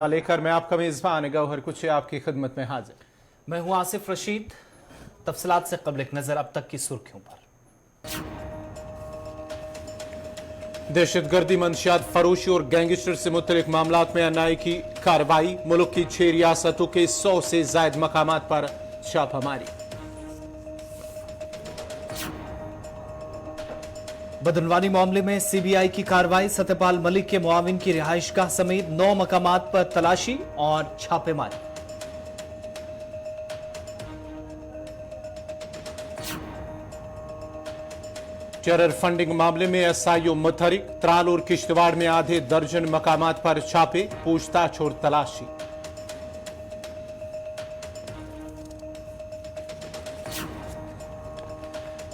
लेकर मैं आपका मेज़बान गौहर कुछ आपकी खिदमत में हाजिर। मैं हूं आसिफ रशीद। तफसीलात से कबल एक नजर अब तक की सुर्खियों पर। दहशतगर्दी, मंशियात फरोशी और गैंगस्टर से मुतल्लिक मामलात में एनआईए की कार्रवाई। मुल्क की 6 रियासतों के 100 से जायद मकामात पर छापामारी। बदनवानी मामले में सीबीआई की कार्रवाई। सत्यपाल मलिक के मुआविन की रिहाइशगाह समेत 9 मकामात पर तलाशी और छापेमारी। टेरर फंडिंग मामले में एसआईओ मुतहरिक। त्राल और किश्तवाड़ में आधे दर्जन मकामात पर छापे, पूछताछ और तलाशी।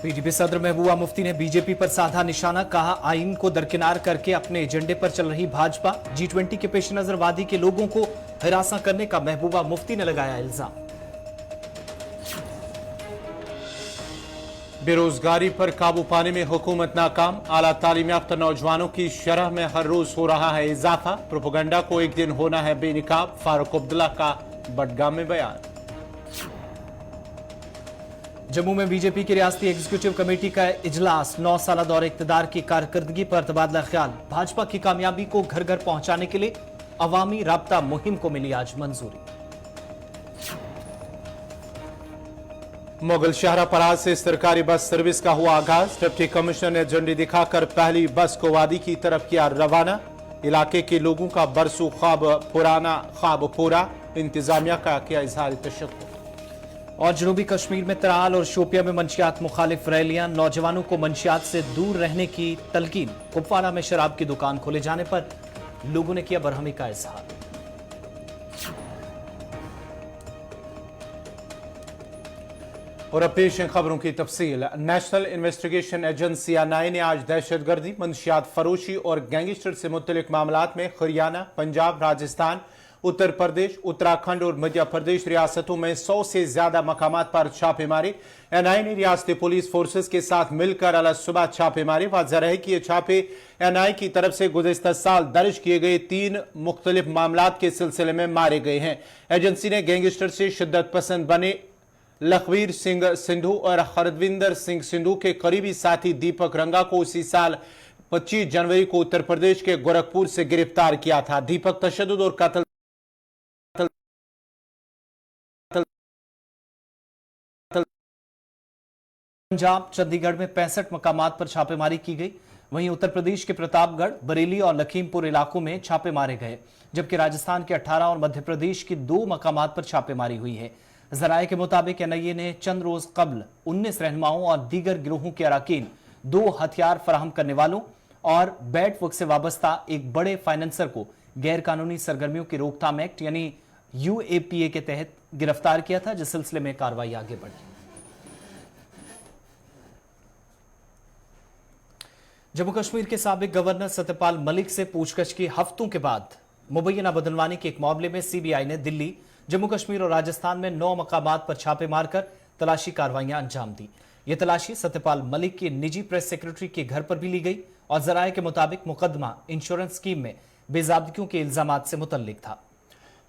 पीडीपी सदर महबूबा मुफ्ती ने बीजेपी पर साधा निशाना। कहा, आइन को दरकिनार करके अपने एजेंडे पर चल रही भाजपा। G20 के पेश नजर वादी के लोगों को हिरासा करने का महबूबा मुफ्ती ने लगाया इल्जाम। बेरोजगारी पर काबू पाने में हुकूमत नाकाम। आला तालीम याफ्ता नौजवानों की शरह में हर रोज हो रहा है इजाफा। प्रोपेगेंडा को एक दिन होना है बेनिकाब। फारूक अब्दुल्ला का बडगाम में बयान। जम्मू में बीजेपी की रियासती एग्जीक्यूटिव कमेटी का इजलास। 9 साल दौरे इक्तदार की कारकर्दगी पर तबादला ख्याल। भाजपा की कामयाबी को घर घर पहुंचाने के लिए अवामी राब्ता मुहिम को मिली आज मंजूरी। मुगल शहरा पराज से सरकारी बस सर्विस का हुआ आगाज। डिप्टी कमिश्नर ने झंडी दिखाकर पहली बस को वादी की तरफ किया रवाना। इलाके के लोगों का बरसों ख्वाब पुराना ख्वाब पूरा। इंतजामिया का किया इजहार तशक्कुर। और जनूबी कश्मीर में त्राल और शोपिया में मंशियात मुखालिफ रैलियां। नौजवानों को मंशियात से दूर रहने की तलकीन। कुपवाड़ा में शराब की दुकान खोले जाने पर लोगों ने किया बरहमी का इजहार। और अब पेश हैं खबरों की तफसील। नेशनल इन्वेस्टिगेशन एजेंसी एनआईए ने आज दहशतगर्दी, मंशियात फरोशी और गैंगस्टर से मुतल्लिक मामलात में हरियाणा, पंजाब, राजस्थान, उत्तर प्रदेश, उत्तराखंड और मध्य प्रदेश रियासतों में 100 से ज्यादा मकामात पर छापे मारे। एनआईए ने रियासती पुलिस फोर्सेस के साथ मिलकर अल सुबह छापे मारे। वाज़ेह रहे कि ये छापे एनआईए की तरफ से गुज़िश्ता साल दर्ज किए गए 3 मुख्तलिफ मामलात के सिलसिले में मारे गए हैं। एजेंसी ने गैंगस्टर से शिद्दत पसंद बने लखवीर सिंह सिंधु और हरविंदर सिंह सिंधु के करीबी साथी दीपक रंगा को उसी साल 25 जनवरी को उत्तर प्रदेश के गोरखपुर से गिरफ्तार किया था। दीपक तशद्दुद और कत्ल पंजाब चंडीगढ़ में 65 मकामात पर छापेमारी की गई। वहीं उत्तर प्रदेश के प्रतापगढ़, बरेली और लखीमपुर इलाकों में छापे मारे गए, जबकि राजस्थान के 18 और मध्य प्रदेश की 2 मकामात पर छापेमारी हुई है। जराये के मुताबिक एनआईए ने चंद रोज कबल 19 रहनुमाओं और दीगर गिरोहों के अराकीन, 2 हथियार फराहम करने वालों और बैट वर्क से वाबस्ता एक बड़े फाइनेंसर को गैर कानूनी सरगर्मियों की रोकथाम एक्ट यानी यूएपीए के तहत गिरफ्तार किया था, जिस सिलसिले में कार्रवाई आगे बढ़ी। जम्मू कश्मीर के साबिक गवर्नर सत्यपाल मलिक से पूछताछ की हफ्तों के बाद मुबैना बदनवानी के एक मामले में सीबीआई ने दिल्ली, जम्मू कश्मीर और राजस्थान में 9 मकामात पर छापे मारकर तलाशी कार्रवाइयां अंजाम दी। यह तलाशी सत्यपाल मलिक के निजी प्रेस सेक्रेटरी के घर पर भी ली गई और जराये के मुताबिक मुकदमा इंश्योरेंस स्कीम में बेजाबदगियों के इल्जामात से मुतल्लिक था।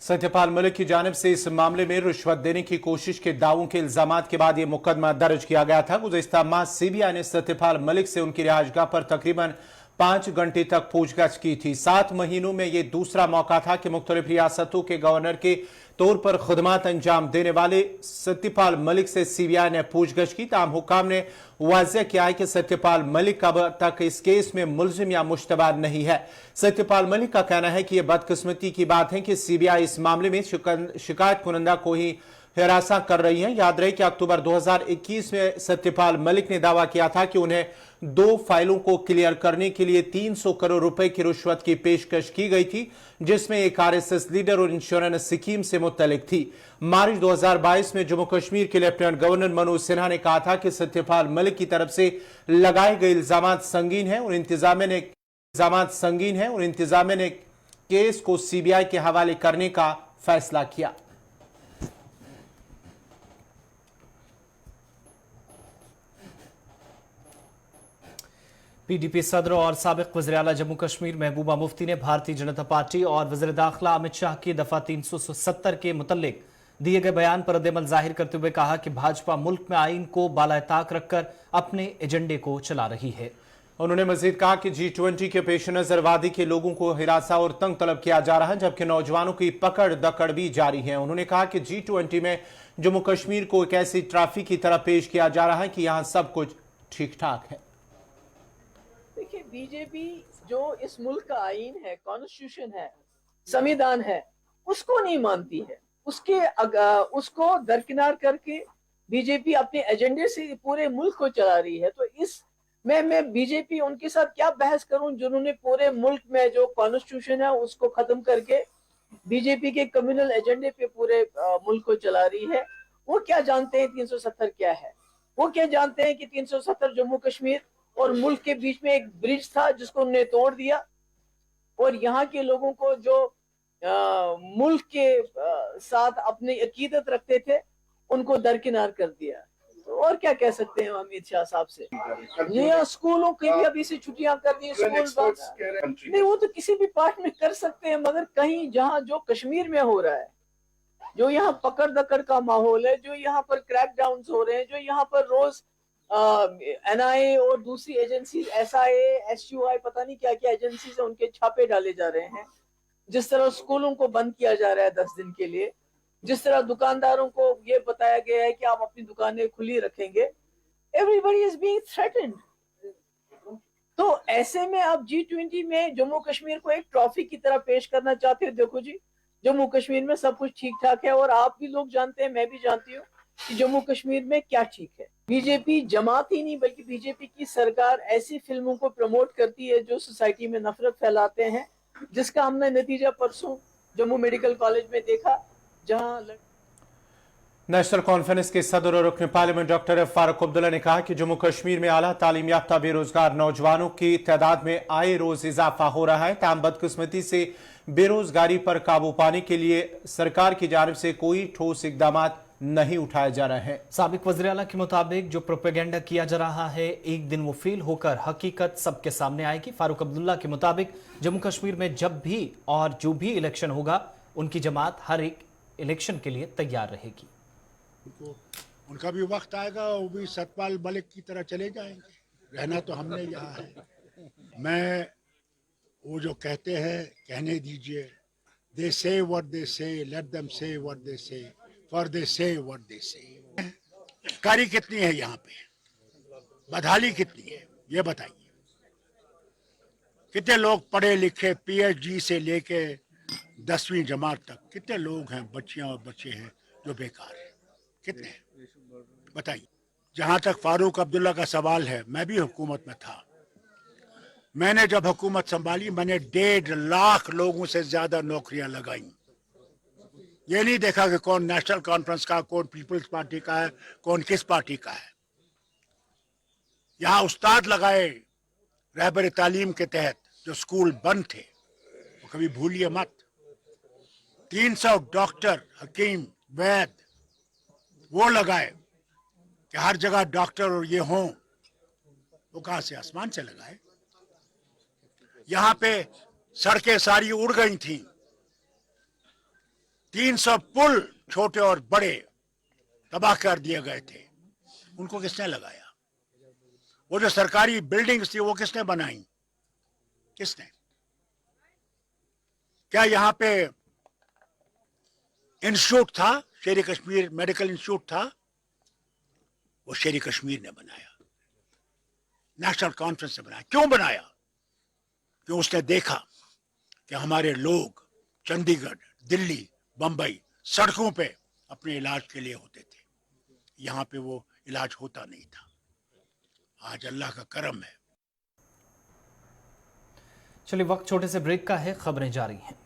सत्यपाल मलिक की जानिब से इस मामले में रिश्वत देने की कोशिश के दावों के इल्जामात के बाद यह मुकदमा दर्ज किया गया था। गुज़िश्ता माह सीबीआई ने सत्यपाल मलिक से उनकी रिहाइशगाह पर तकरीबन 5 घंटे तक पूछताछ की थी। 7 महीनों में यह दूसरा मौका था कि मुख्तलिफ रियासतों के गवर्नर के तौर पर खुदमात अंजाम देने वाले सत्यपाल मलिक से सीबीआई ने पूछताछ की। ताहम हुक्काम ने वाज़ेह किया है कि सत्यपाल मलिक अब तक इस केस में मुल्जिम या मुश्तबा नहीं है। सत्यपाल मलिक का कहना है कि यह बदकिस्मती की बात है कि सीबीआई इस मामले में शिकायत कुनंदा को ही हिरासा कर रही है। याद रहे कि अक्टूबर 2021 में सत्यपाल मलिक ने दावा किया था कि उन्हें 2 फाइलों को क्लियर करने के लिए 300 करोड़ रुपए की रिश्वत की पेशकश की गई थी, जिसमें एक आरएसएस लीडर और इंश्योरेंस स्कीम से मुतल्लिक थी। मार्च 2022 में जम्मू कश्मीर के लेफ्टिनेंट गवर्नर मनोज सिन्हा ने कहा था कि सत्यपाल मलिक की तरफ से लगाए गए इल्जामात संगीन है और इंतजामिया ने केस को सीबीआई के हवाले करने का फैसला किया। पीडीपी सदर और साबिक वज़ीर-ए-आला जम्मू कश्मीर महबूबा मुफ्ती ने भारतीय जनता पार्टी और वज़ीर दाखिला अमित शाह की दफा 370 के मुतल्लिक दिए गए बयान पर रद्द-ए-अमल जाहिर करते हुए कहा कि भाजपा मुल्क में आईन को बालाताक रखकर अपने एजेंडे को चला रही है। उन्होंने मजीद कहा कि G20 के पेश नजर वादी के लोगों को हिरासा और तंग तलब किया जा रहा है, जबकि नौजवानों की पकड़ दकड़ भी जारी है। उन्होंने कहा कि G20 में जम्मू कश्मीर को एक ऐसी ट्रॉफी की तरह पेश किया जा रहा है कि यहां सब कुछ ठीक ठाक है। देखिए, बीजेपी जो इस मुल्क का आईन है, कॉन्स्टिट्यूशन है, संविधान है, उसको नहीं मानती है। उसको दरकिनार करके बीजेपी अपने एजेंडे से पूरे मुल्क को चला रही है। तो इस मैं बीजेपी उनके साथ क्या बहस करूं, जिन्होंने पूरे मुल्क में जो कॉन्स्टिट्यूशन है उसको खत्म करके बीजेपी के कम्युनल एजेंडे पे पूरे मुल्क को चला रही है। वो क्या जानते हैं 370 क्या है? वो क्या जानते हैं कि 370 जम्मू कश्मीर और मुल्क के बीच में एक ब्रिज था जिसको उन्होंने तोड़ दिया, और यहाँ के लोगों को जो मुल्क के साथ अपनी अकीदत रखते थे उनको दरकिनार कर दिया। तो और क्या कह सकते हैं अमित शाह साहब से? ये स्कूलों की भी अभी से छुट्टियां कर दी, स्कूल नहीं, वो तो किसी भी पार्ट में कर सकते हैं, मगर कहीं जहाँ जो कश्मीर में हो रहा है, जो यहाँ पकड़ दकड़ का माहौल है, जो यहाँ पर क्रैक डाउन हो रहे हैं, जो यहाँ पर रोज NIA और दूसरी एजेंसी SIA SUI पता नहीं क्या क्या एजेंसी से उनके छापे डाले जा रहे हैं, जिस तरह स्कूलों को बंद किया जा रहा है 10 दिन के लिए, जिस तरह दुकानदारों को ये बताया गया है कि आप अपनी दुकानें खुली रखेंगे, एवरीबॉडी इज बीइंग थ्रेटेन्ड। तो ऐसे में आप G20 में जम्मू कश्मीर को एक ट्रॉफी की तरह पेश करना चाहते हो। देखो जी, जम्मू कश्मीर में सब कुछ ठीक ठाक है, और आप भी लोग जानते हैं, मैं भी जानती हूँ कि जम्मू कश्मीर में क्या ठीक है। बीजेपी जमात ही नहीं बल्कि बीजेपी की सरकार ऐसी फिल्मों को प्रमोट करती है जो सोसाइटी में नफरत फैलाते हैं, जिसका हमने नतीजा परसों जम्मू मेडिकल कॉलेज में देखा, जहां नेशनल कॉन्फ्रेंस के सदर और रुकन पार्लियामेंट डॉक्टर फारूक अब्दुल्ला ने कहा कि जम्मू कश्मीर में आला तालीम याफ्ता बेरोजगार नौजवानों की तादाद में आए रोज इजाफा हो रहा है। ताम बदकिस्मती से बेरोजगारी पर काबू पाने के लिए सरकार की जानिब से कोई ठोस इकदाम नहीं उठाए जा रहे हैं। साबिक वज़ीर-ए-आला के मुताबिक जो प्रोपेगेंडा किया जा रहा है, एक दिन वो फेल होकर हकीकत सबके सामने आएगी। फारूक अब्दुल्ला के मुताबिक जम्मू कश्मीर में जब भी और जो भी इलेक्शन होगा, उनकी जमात हर एक इलेक्शन के लिए तैयार रहेगी। उनका भी वक्त आएगा, वो भी सतपाल मलिक की तरह चले जाएंगे। रहना तो हमने यहाँ है। मैं वो जो कहते हैं कहने दीजिए, दे से व्हाट दे से, लेट देम से व्हाट दे से, फॉर दे से व्हाट दे से। कारी कितनी है यहाँ पे, बदहाली कितनी है, ये बताइए। कितने लोग पढ़े लिखे PhD से लेके 10वीं जमात तक, कितने लोग हैं, बच्चियां और बच्चे हैं जो बेकार हैं, कितने बताइए। जहां तक फारूक अब्दुल्ला का सवाल है, मैं भी हुकूमत में था। मैंने जब हुकूमत संभाली, मैंने 1.5 लाख लोगों से ज्यादा नौकरियां लगाई। ये नहीं देखा कि कौन नेशनल कॉन्फ्रेंस का, कौन पीपल्स पार्टी का है, कौन किस पार्टी का है। यहाँ उस्ताद लगाए रहबर तालीम के तहत, जो स्कूल बंद थे, वो कभी भूलिए मत। 300 डॉक्टर, हकीम, वैद वो लगाए कि हर जगह डॉक्टर और ये हों। वो कहां से, आसमान से लगाए। यहां पे सड़कें सारी उड़ गई थी। 300 पुल छोटे और बड़े तबाह कर दिए गए थे। उनको किसने लगाया? वो जो सरकारी बिल्डिंग्स थी वो किसने बनाई? किसने? क्या यहाँ पे इंस्टीट्यूट था, शेर कश्मीर मेडिकल इंस्टीट्यूट था? वो शेर कश्मीर ने बनाया, नेशनल कॉन्फ्रेंस ने बनाया। क्यों बनाया? कि उसने देखा कि हमारे लोग चंडीगढ़, दिल्ली, बंबई सड़कों पे अपने इलाज के लिए होते थे। यहाँ पे वो इलाज होता नहीं था। आज अल्लाह का करम है। चलिए, वक्त छोटे से ब्रेक का है, खबरें जारी हैं।